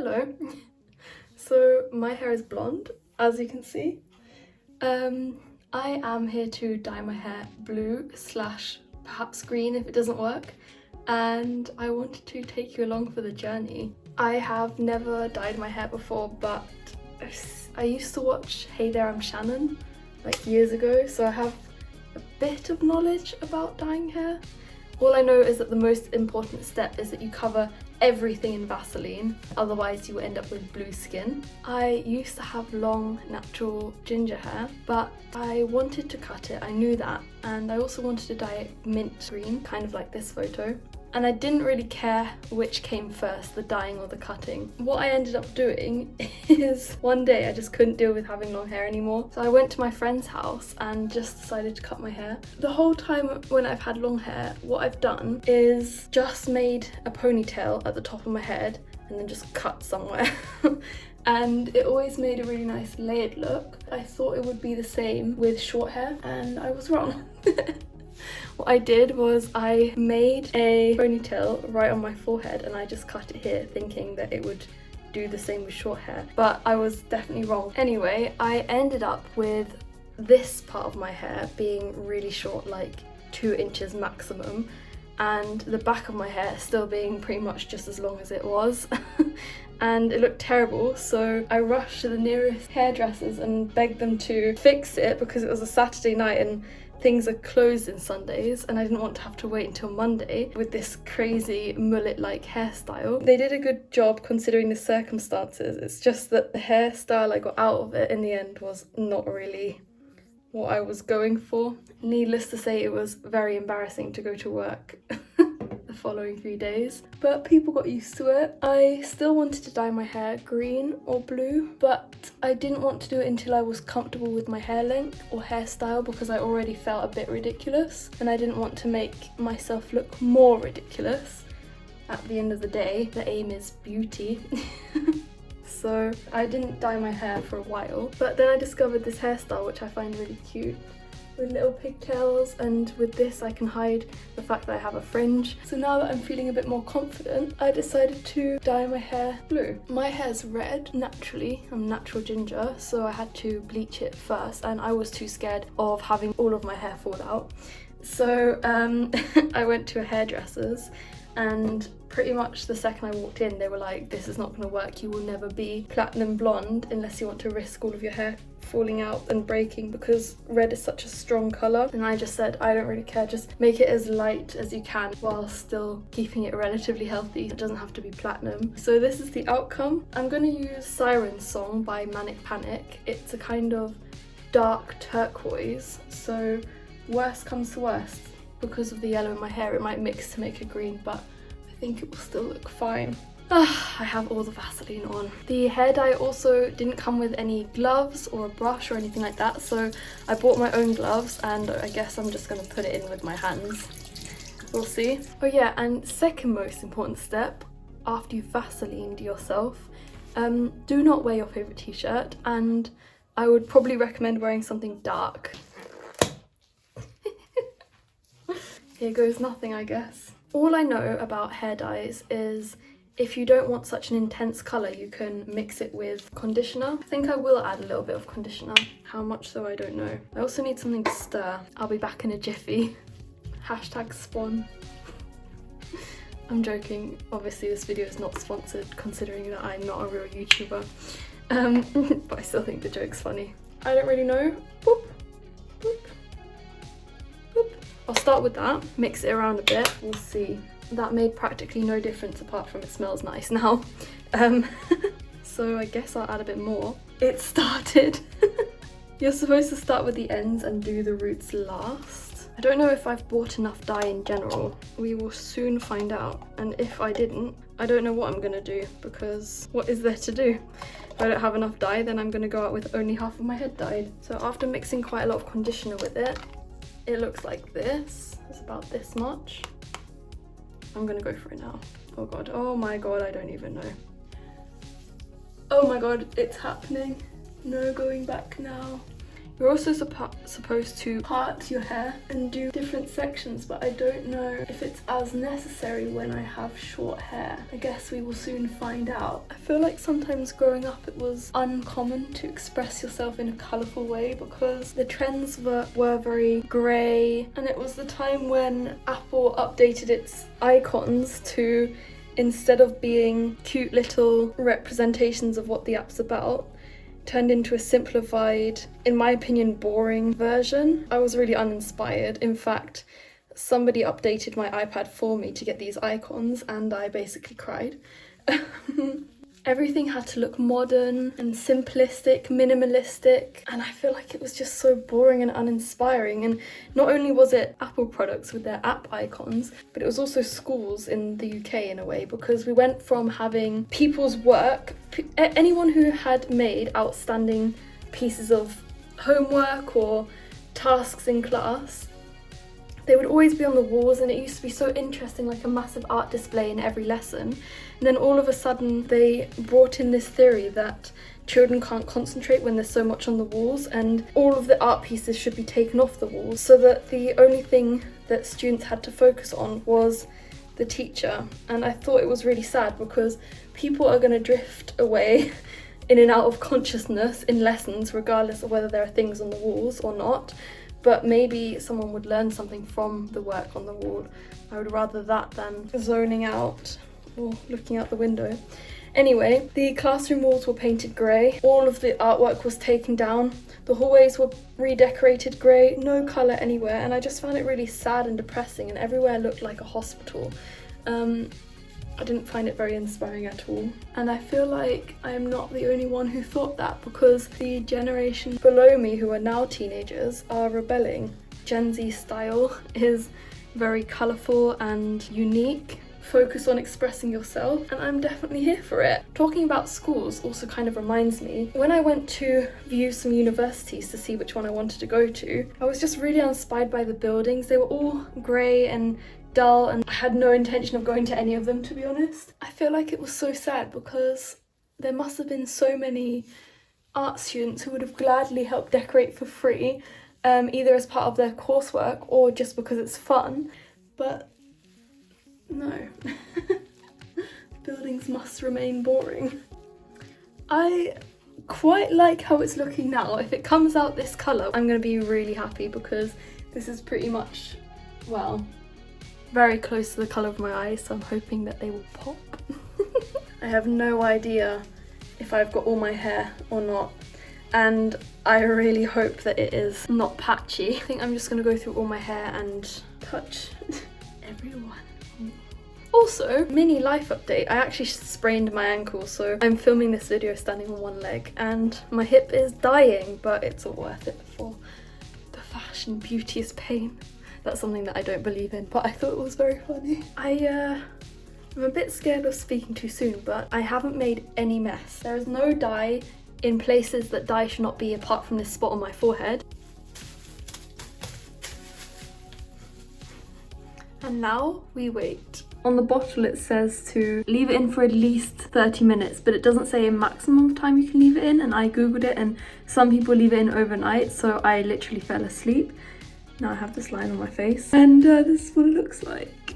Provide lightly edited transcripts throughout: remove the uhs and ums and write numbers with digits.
Hello. So my hair is blonde, as you can see. I am here to dye my hair blue slash perhaps green if it doesn't work, and I wanted to take you along for the journey. I have never dyed my hair before, but I used to watch Hey There, I'm Shannon like years ago, so I have a bit of knowledge about dyeing hair. All I know is that the most important step is that you cover everything in Vaseline, otherwise you will end up with blue skin. I used to have long natural ginger hair, but I wanted to cut it, I knew that, and I also wanted to dye it mint green, kind of like this photo. And I didn't really care which came first, the dyeing or the cutting. What I ended up doing is one day I just couldn't deal with having long hair anymore. So I went to my friend's house and just decided to cut my hair. The whole time when I've had long hair, what I've done is just made a ponytail at the top of my head and then just cut somewhere. And it always made a really nice layered look. I thought it would be the same with short hair, and I was wrong. What I did was I made a ponytail right on my forehead and I just cut it here thinking that it would do the same with short hair, but I was definitely wrong. Anyway, I ended up with this part of my hair being really short, like 2 inches maximum, and the back of my hair still being pretty much just as long as it was. And it looked terrible, so I rushed to the nearest hairdressers and begged them to fix it because it was a Saturday night and things are closed on Sundays, and I didn't want to have to wait until Monday with this crazy mullet-like hairstyle. They did a good job considering the circumstances. It's just that the hairstyle I got out of it in the end was not really what I was going for. Needless to say, it was very embarrassing to go to work the following few days, but people got used to it. I still wanted to dye my hair green or blue, but I didn't want to do it until I was comfortable with my hair length or hairstyle because I already felt a bit ridiculous and I didn't want to make myself look more ridiculous. At the end of the day, the aim is beauty. So I didn't dye my hair for a while, but then I discovered this hairstyle which I find really cute, with little pigtails, and with this I can hide the fact that I have a fringe. So now that I'm feeling a bit more confident, I decided to dye my hair blue. My hair's red naturally, I'm natural ginger, so I had to bleach it first and I was too scared of having all of my hair fall out. So I went to a hairdresser's, and pretty much the second I walked in they were like, this is not going to work, you will never be platinum blonde unless you want to risk all of your hair falling out and breaking because red is such a strong colour. And I just said, I don't really care, just make it as light as you can while still keeping it relatively healthy. It doesn't have to be platinum. So this is the outcome. I'm going to use Siren Song by Manic Panic. It's a kind of dark turquoise, so worst comes to worst, because of the yellow in my hair it might mix to make a green, but I think it will still look fine. I have all the Vaseline on. The hair dye also didn't come with any gloves or a brush or anything like that, so I bought my own gloves and I guess I'm just going to put it in with my hands. We'll see. Oh yeah, and second most important step after you've Vaselined yourself, do not wear your favourite t-shirt, and I would probably recommend wearing something dark. Here goes nothing, I guess. All I know about hair dyes is if you don't want such an intense colour, you can mix it with conditioner. I think I will add a little bit of conditioner. How much though, I don't know. I also need something to stir. I'll be back in a jiffy. Hashtag spawn. I'm joking. Obviously this video is not sponsored considering that I'm not a real YouTuber. But I still think the joke's funny. I don't really know. Boop, boop. I'll start with that, mix it around a bit, we'll see. That made practically no difference apart from it smells nice now. So I guess I'll add a bit more. It started. You're supposed to start with the ends and do the roots last. I don't know if I've bought enough dye in general. We will soon find out. And if I didn't, I don't know what I'm gonna do, because what is there to do? If I don't have enough dye, then I'm gonna go out with only half of my head dyed. So after mixing quite a lot of conditioner with it, it looks like this. It's about this much. I'm gonna go for it now. Oh god, oh my god, I don't even know. Oh my god, it's happening. No going back now. We're also supposed to part your hair and do different sections, but I don't know if it's as necessary when I have short hair. I guess we will soon find out. I feel like sometimes growing up it was uncommon to express yourself in a colourful way because the trends were very grey, and it was the time when Apple updated its icons to, instead of being cute little representations of what the app's about, turned into a simplified, in my opinion, boring version. I was really uninspired. In fact, somebody updated my iPad for me to get these icons and I basically cried. Everything had to look modern and simplistic, minimalistic, and I feel like it was just so boring and uninspiring. And not only was it Apple products with their app icons, but it was also schools in the UK in a way, because we went from having people's work, anyone who had made outstanding pieces of homework or tasks in class, they would always be on the walls, and it used to be so interesting, like a massive art display in every lesson. And then all of a sudden they brought in this theory that children can't concentrate when there's so much on the walls, and all of the art pieces should be taken off the walls so that the only thing that students had to focus on was the teacher. And I thought it was really sad because people are going to drift away in and out of consciousness in lessons regardless of whether there are things on the walls or not. But maybe someone would learn something from the work on the wall. I would rather that than zoning out or looking out the window. Anyway, the classroom walls were painted grey. All of the artwork was taken down. The hallways were redecorated grey, no colour anywhere, and I just found it really sad and depressing, and everywhere looked like a hospital. I didn't find it very inspiring at all. And I feel like I am not the only one who thought that, because the generation below me who are now teenagers are rebelling. Gen Z style is very colourful and unique. Focus on expressing yourself, and I'm definitely here for it. Talking about schools also kind of reminds me, when I went to view some universities to see which one I wanted to go to, I was just really inspired by the buildings. They were all grey and dull, and I had no intention of going to any of them, to be honest. I feel like it was so sad because there must have been so many art students who would have gladly helped decorate for free, either as part of their coursework or just because it's fun, but no. Buildings must remain boring. I quite like how it's looking now. If it comes out this colour, I'm going to be really happy because this is pretty much, well, very close to the colour of my eyes, so I'm hoping that they will pop. I have no idea if I've got all my hair or not, and I really hope that it is not patchy. I think I'm just going to go through all my hair and touch everyone. Also, mini life update, I actually sprained my ankle, so I'm filming this video standing on one leg and my hip is dying, but it's all worth it for the fashion, beauteous pain. That's something that I don't believe in, but I thought it was very funny. I'm a bit scared of speaking too soon, but I haven't made any mess. There is no dye in places that dye should not be, apart from this spot on my forehead. And now we wait. On the bottle it says to leave it in for at least 30 minutes, but it doesn't say a maximum time you can leave it in, and I googled it and some people leave it in overnight, so I literally fell asleep. Now I have this line on my face, and this is what it looks like.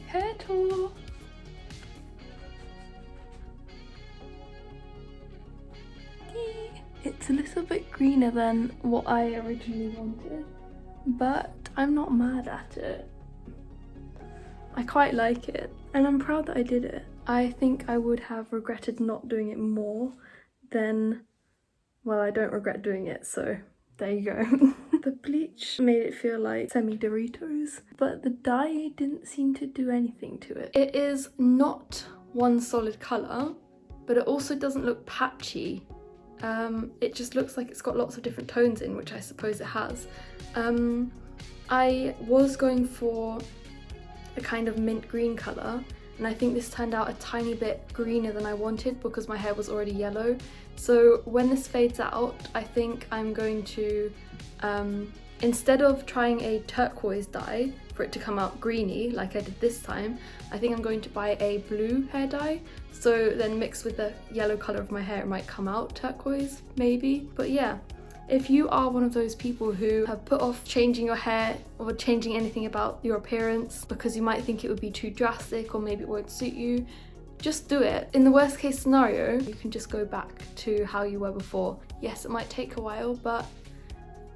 Hair tour! It's a little bit greener than what I originally wanted, but I'm not mad at it. I quite like it, and I'm proud that I did it. I think I would have regretted not doing it more than, well, I don't regret doing it, so there you go. The bleach made it feel like semi-Doritos, but the dye didn't seem to do anything to it. It is not one solid colour, but it also doesn't look patchy. It just looks like it's got lots of different tones in, which I suppose it has. I was going for a kind of mint green colour, and I think this turned out a tiny bit greener than I wanted because my hair was already yellow. So when this fades out, I think I'm going to, instead of trying a turquoise dye for it to come out greeny like I did this time, I think I'm going to buy a blue hair dye. So then mixed with the yellow colour of my hair, it might come out turquoise, maybe. But yeah, if you are one of those people who have put off changing your hair or changing anything about your appearance because you might think it would be too drastic or maybe it won't suit you, just do it. In the worst case scenario, you can just go back to how you were before. Yes, it might take a while, but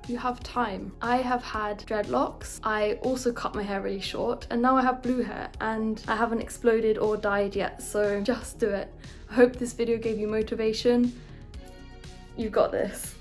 you have time. I have had dreadlocks. I also cut my hair really short, and now I have blue hair and I haven't exploded or dyed yet, so just do it. I hope this video gave you motivation. You've got this.